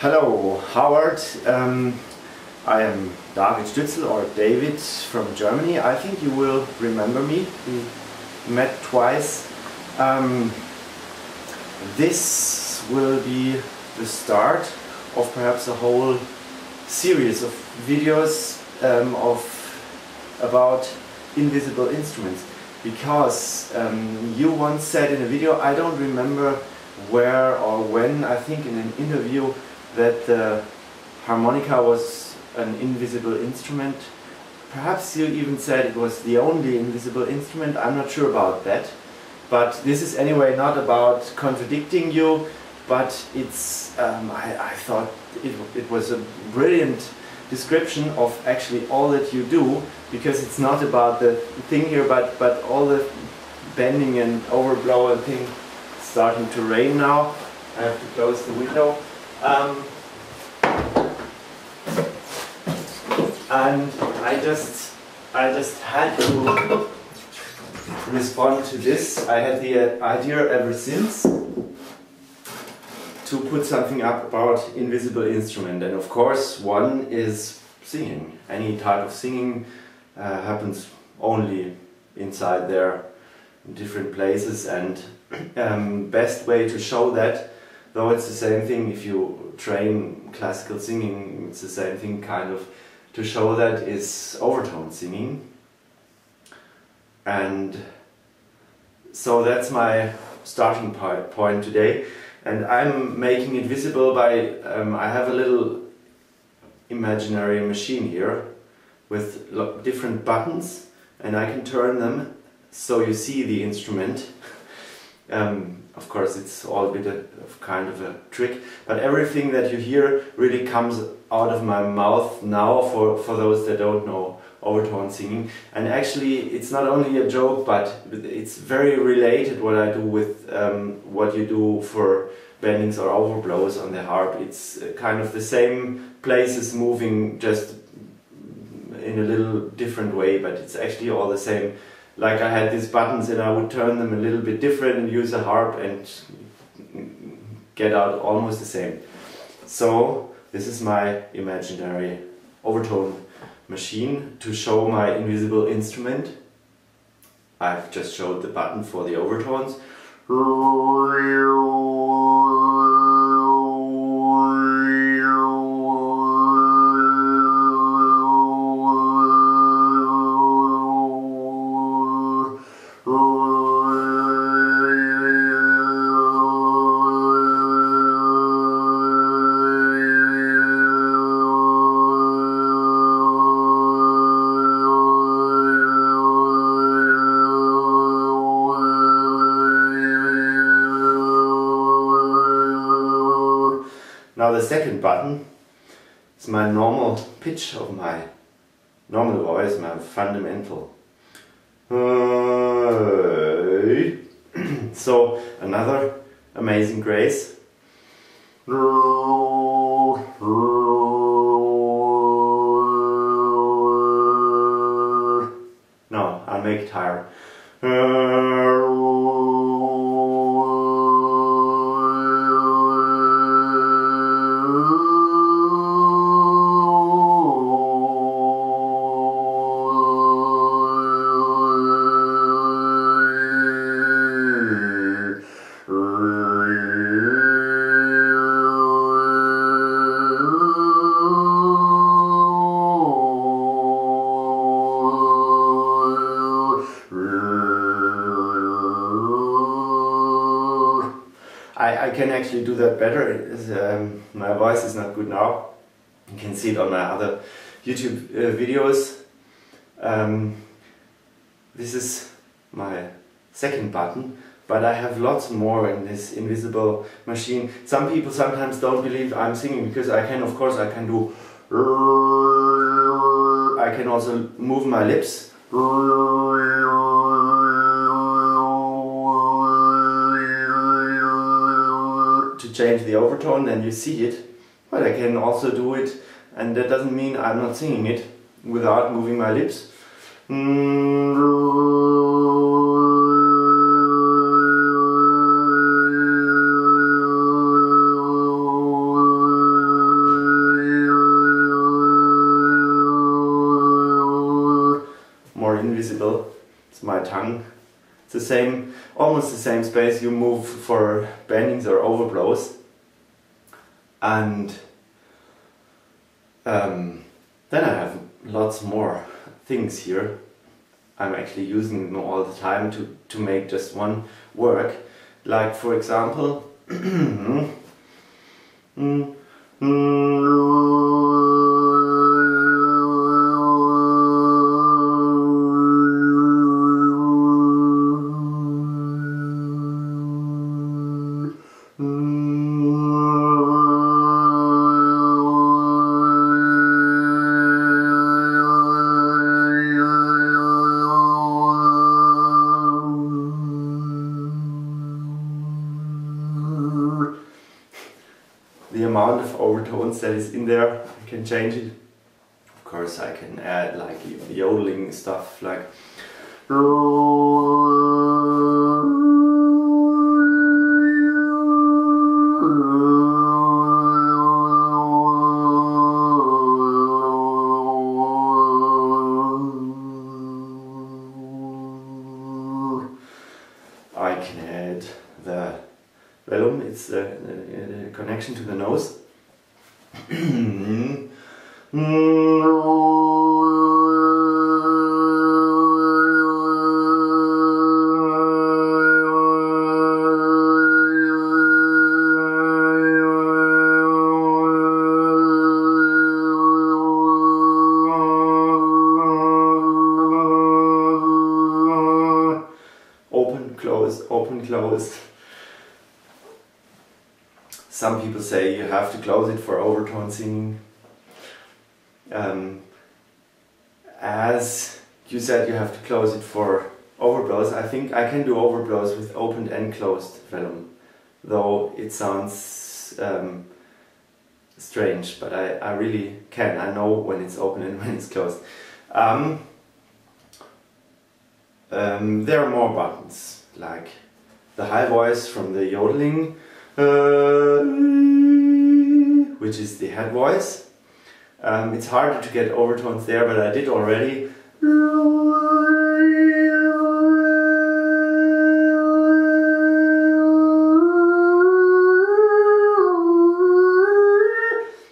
Hello, Howard. I am David Stützel, or David from Germany. I think you will remember me. We met twice. This will be the start of perhaps a whole series of videos about invisible instruments. Because you once said in a video, I don't remember where or when, I think in an interview, that the harmonica was an invisible instrument. Perhaps you even said it was the only invisible instrument. I'm not sure about that. But this is anyway not about contradicting you, but it's I thought it was a brilliant description of actually all that you do, because it's not about the thing here, but all the bending and overblow and thing. It's starting to rain now. I have to close the window. And I just had to respond to this. I had the idea ever since to put something up about invisible instrument, and of course one is singing. Any type of singing happens only inside there, in different places, and best way to show that, though it's the same thing if you train classical singing, it's the same thing kind of, to show that is overtone singing. And so that's my starting point today, and I'm making it visible by I have a little imaginary machine here with different buttons, and I can turn them so you see the instrument. Of course it's all a bit of kind of a trick, but everything that you hear really comes out of my mouth now for those that don't know overtone singing. And actually it's not only a joke, but it's very related what I do with what you do for bendings or overblows on the harp. It's kind of the same places moving, just in a little different way, but it's actually all the same. Like I had these buttons and I would turn them a little bit different and use a harp and get out almost the same. So this is my imaginary overtone machine to show my invisible instrument. I've just showed the button for the overtones. Now the second button is my normal pitch of my normal voice, my fundamental. So another amazing grace. No, I'll make it higher. I can actually do that better. My voice is not good now. You can see it on my other YouTube videos. This is my second button but I have lots more in this invisible machine. Some people sometimes don't believe I'm singing because I can, of course, I can do. I can also move my lips. To change the overtone, then you see it. But I can also do it, and that doesn't mean I'm not singing it without moving my lips. More invisible. It's my tongue. It's the same, almost the same space you move for bendings or overblows. And then I have lots more things here. I'm actually using them all the time to make just one work. Like, for example, the amount of overtones that is in there, I can change it. Of course, I can add like yodeling stuff, like I can add the velum, it's the connection to the nose. Open, close, open, close. Some people say you have to close it for overtone singing. As you said, you have to close it for overblows. I think I can do overblows with opened and closed velum, though it sounds strange, but I really can. I know when it's open and when it's closed. There are more buttons, like the high voice from the yodeling, which is the head voice. It's harder to get overtones there, but I did already.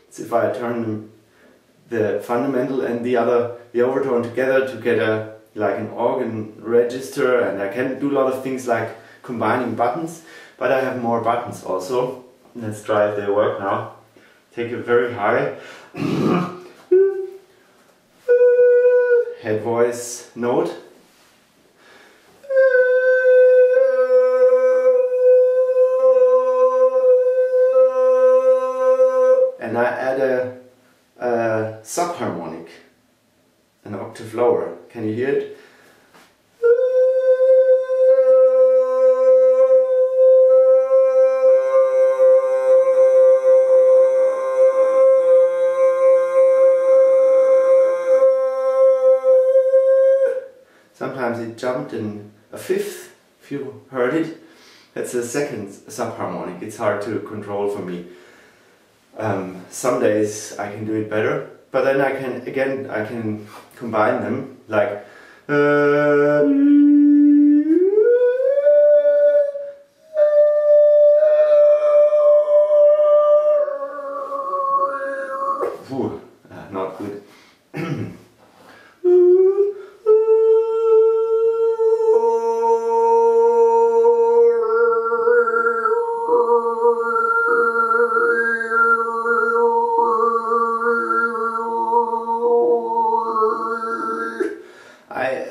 It's if I turn the fundamental and the overtone together to get like an organ register, and I can do a lot of things like combining buttons, but I have more buttons also. Let's try if they work now. Take a very high head voice note. And I add a subharmonic, an octave lower. Can you hear it? Sometimes it jumped in a fifth, if you heard it. That's a second subharmonic. It's hard to control for me. Some days I can do it better, but then I can combine them, like not good.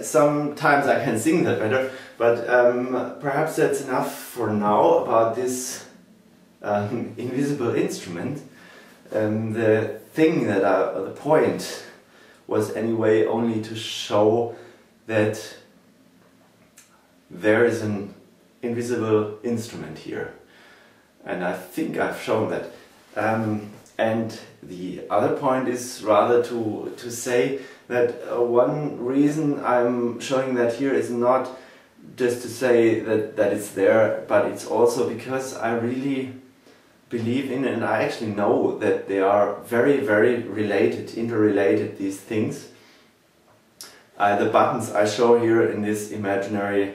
Sometimes I can sing that better, But perhaps that's enough for now about this invisible instrument. The thing that the point was anyway only to show that there is an invisible instrument here, and I think I've shown that. And the other point is rather to say that one reason I'm showing that here is not just to say that it's there, but it's also because I really believe in, and I actually know that they are very, very related, interrelated, these things. The buttons I show here in this imaginary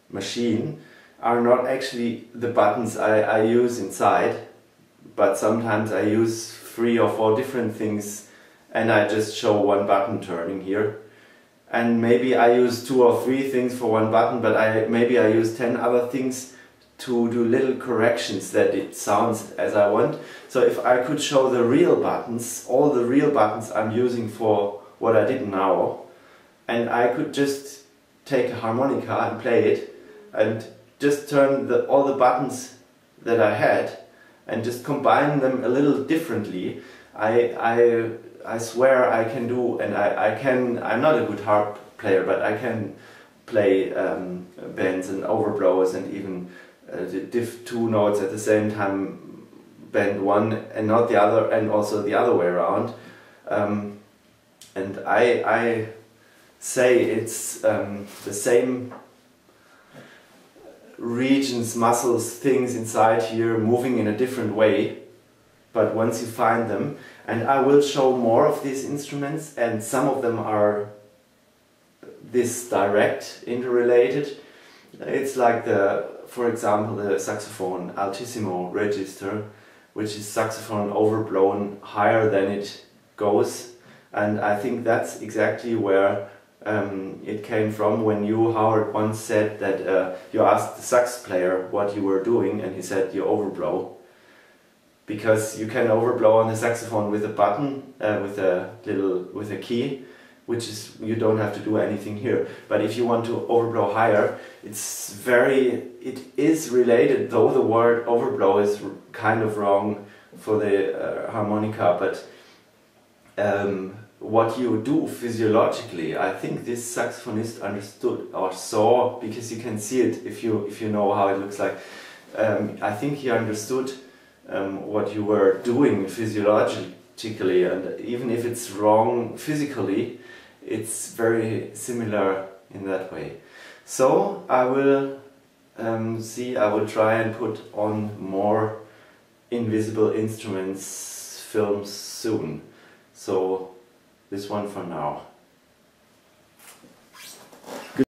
machine are not actually the buttons I use inside, but sometimes I use 3 or 4 different things and I just show one button turning here. And maybe I use 2 or 3 things for one button, but maybe I use 10 other things to do little corrections that it sounds as I want. So if I could show the real buttons, all the real buttons I'm using for what I did now, and I could just take a harmonica and play it and just turn all the buttons that I had and just combine them a little differently, I swear I can do, and I'm not a good harp player, but I can play bends and overblows and even diff 2 notes at the same time, bend one and not the other, and also the other way around. And I say it's the same regions, muscles, things inside here moving in a different way, but once you find them, and I will show more of these instruments, and some of them are this direct, interrelated. It's like for example, the saxophone altissimo register, which is saxophone overblown higher than it goes, and I think that's exactly where it came from when you, Howard, once said that you asked the sax player what you were doing, and he said you overblow. Because you can overblow on the saxophone with a button, with a key, which is, you don't have to do anything here. But if you want to overblow higher, it is related, though the word overblow is kind of wrong for the harmonica, but what you do physiologically, I think this saxophonist understood or saw, because you can see it if you know how it looks like. I think he understood what you were doing physiologically, and even if it's wrong physically, it's very similar in that way. So I will I will try and put on more invisible instruments films soon. So this one for now.